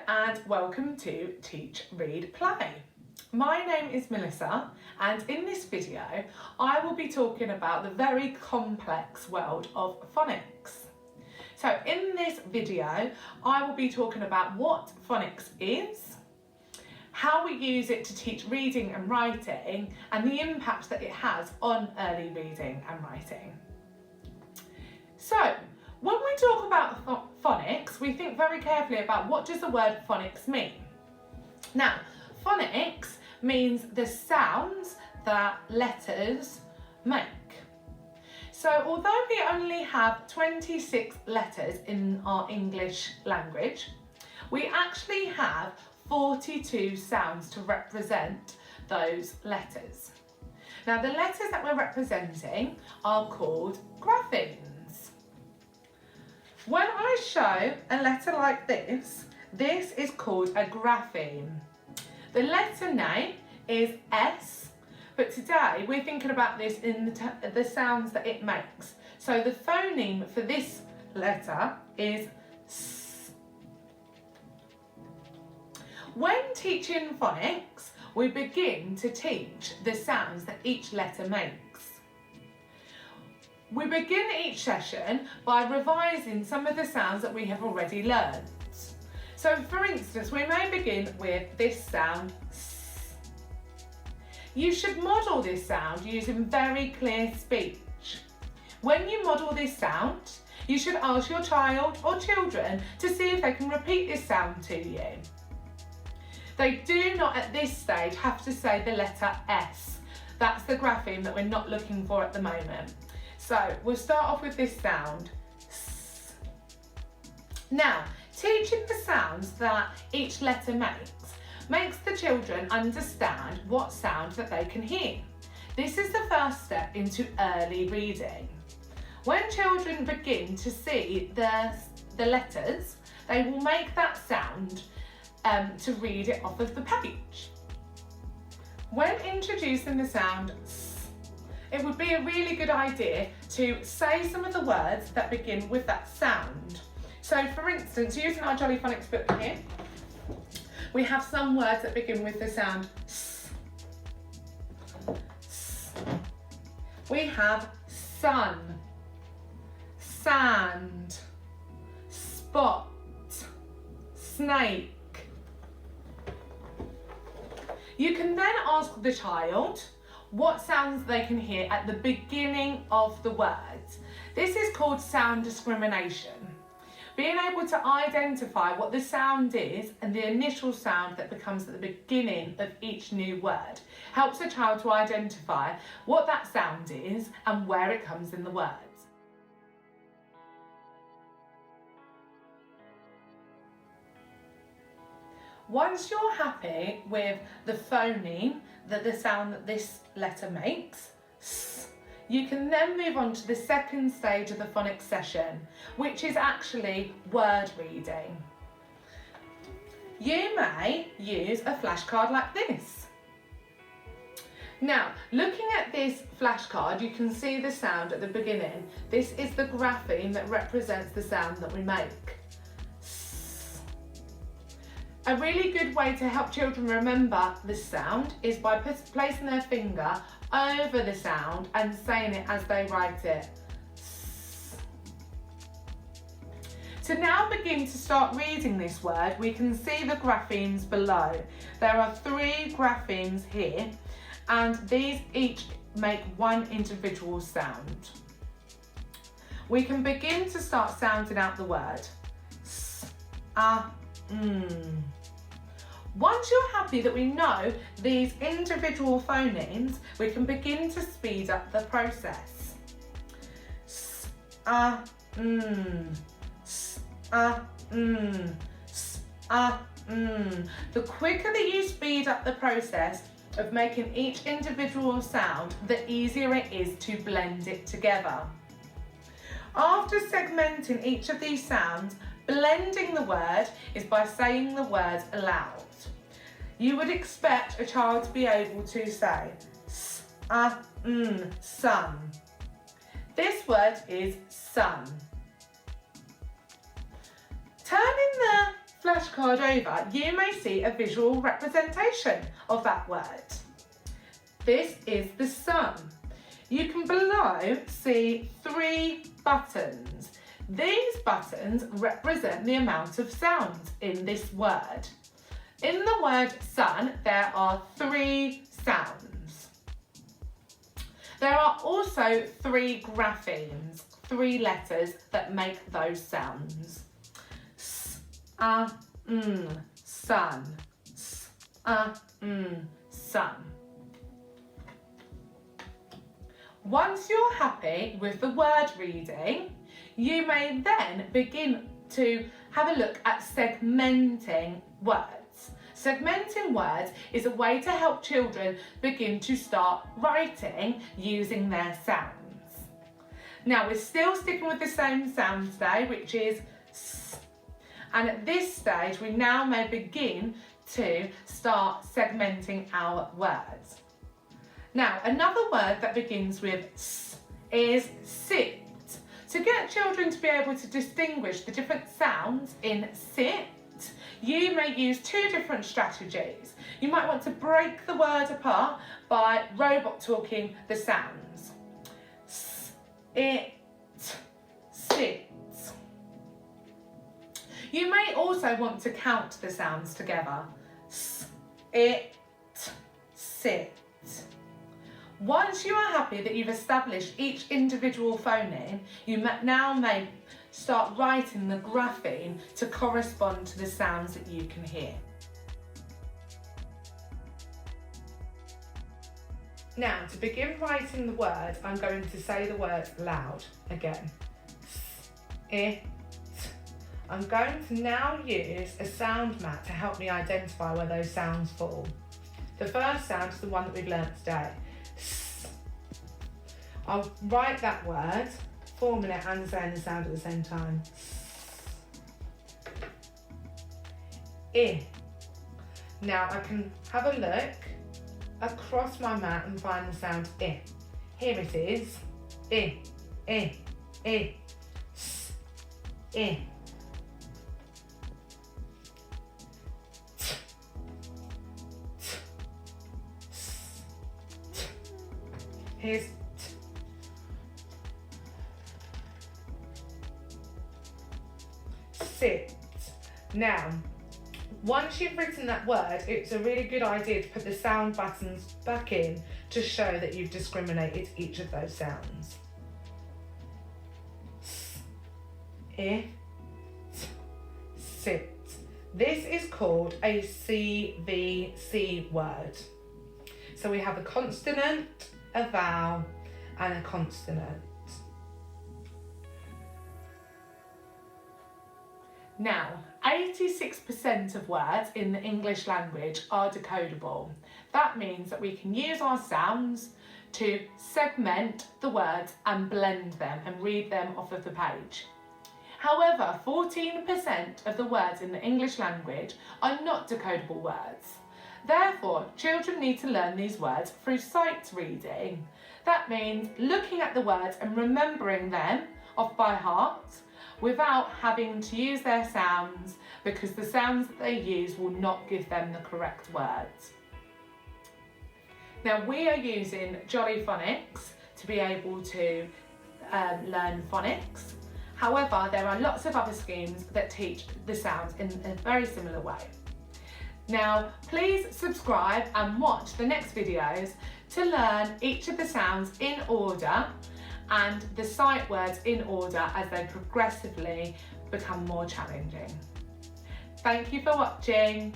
and welcome to Teach, Read, Play. My name is Melissa and in this video I will be talking about the very complex world of phonics. So in this video I will be talking about what phonics is, how we use it to teach reading and writing and the impact that it has on early reading and writing. So when we talk about phonics, we think very carefully about what does the word phonics mean. Now, phonics means the sounds that letters make. So although we only have 26 letters in our English language, we actually have 42 sounds to represent those letters. Now the letters that we're representing are called graphemes. When I show a letter like this, this is called a grapheme. The letter name is S, but today we're thinking about this in the sounds that it makes. So the phoneme for this letter is S. When teaching phonics, we begin to teach the sounds that each letter makes. We begin each session by revising some of the sounds that we have already learned. So for instance, we may begin with this sound, S. You should model this sound using very clear speech. When you model this sound, you should ask your child or children to see if they can repeat this sound to you. They do not at this stage have to say the letter S. That's the grapheme that we're not looking for at the moment. So we'll start off with this sound, S. Now, teaching the sounds that each letter makes the children understand what sound that they can hear. This is the first step into early reading. When children begin to see the letters, they will make that sound to read it off of the page. When introducing the sound S, it would be a really good idea to say some of the words that begin with that sound. So for instance, using our Jolly Phonics book here, we have some words that begin with the sound S. S. We have sun, sand, spot, snake. You can then ask the child what sounds they can hear at the beginning of the words. This is called sound discrimination. Being able to identify what the sound is and the initial sound that becomes at the beginning of each new word helps a child to identify what that sound is and where it comes in the words. Once you're happy with the phoneme, the sound that this letter makes, S, you can then move on to the second stage of the phonics session, which is actually word reading. You may use a flashcard like this. Now, looking at this flashcard, you can see the sound at the beginning. This is the grapheme that represents the sound that we make. A really good way to help children remember the sound is by placing their finger over the sound and saying it as they write it. To now begin to start reading this word, we can see the graphemes below. There are 3 graphemes here and these each make one individual sound. We can begin to start sounding out the word. S, Once you're happy that we know these individual phonemes, we can begin to speed up the process. S, S, S, The quicker that you speed up the process of making each individual sound, the easier it is to blend it together. After segmenting each of these sounds, blending the word is by saying the words aloud. You would expect a child to be able to say sun. This word is sun. Turning the flashcard over, you may see a visual representation of that word. This is the sun. You can below see 3 buttons. These buttons represent the amount of sounds in this word. In the word sun, there are 3 sounds. There are also 3 graphemes, 3 letters that make those sounds. S, sun. S, sun. Once you're happy with the word reading, you may then begin to have a look at segmenting words. Segmenting words is a way to help children begin to start writing using their sounds. Now we're still sticking with the same sound today, which is S. And at this stage, we now may begin to start segmenting our words. Now, another word that begins with S is sit. To get children to be able to distinguish the different sounds in sit, you may use 2 different strategies. You might want to break the word apart by robot talking the sounds. S, it, sit. You may also want to count the sounds together. S, it, sit. Once you are happy that you've established each individual phoneme, you now may start writing the grapheme to correspond to the sounds that you can hear. Now, to begin writing the word, I'm going to say the word loud again. S, it. I'm going to now use a sound map to help me identify where those sounds fall. The first sound is the one that we've learnt today. S. I'll write that word, forming it and saying the sound at the same time. I. Now I can have a look across my mat and find the sound I. Here it is. I, S, I. Here's T. Sit. Now, once you've written that word, it's a really good idea to put the sound buttons back in to show that you've discriminated each of those sounds. S, I, T, sit. This is called a CVC word. So we have a consonant, a vowel and a consonant. Now, 86% of words in the English language are decodable. That means that we can use our sounds to segment the words and blend them and read them off of the page. However, 14% of the words in the English language are not decodable words. Therefore, children need to learn these words through sight reading. That means looking at the words and remembering them off by heart without having to use their sounds, because the sounds that they use will not give them the correct words. Now, we are using Jolly Phonics to be able to learn phonics. However, there are lots of other schemes that teach the sounds in a very similar way. Now, please subscribe and watch the next videos to learn each of the sounds in order and the sight words in order as they progressively become more challenging. Thank you for watching.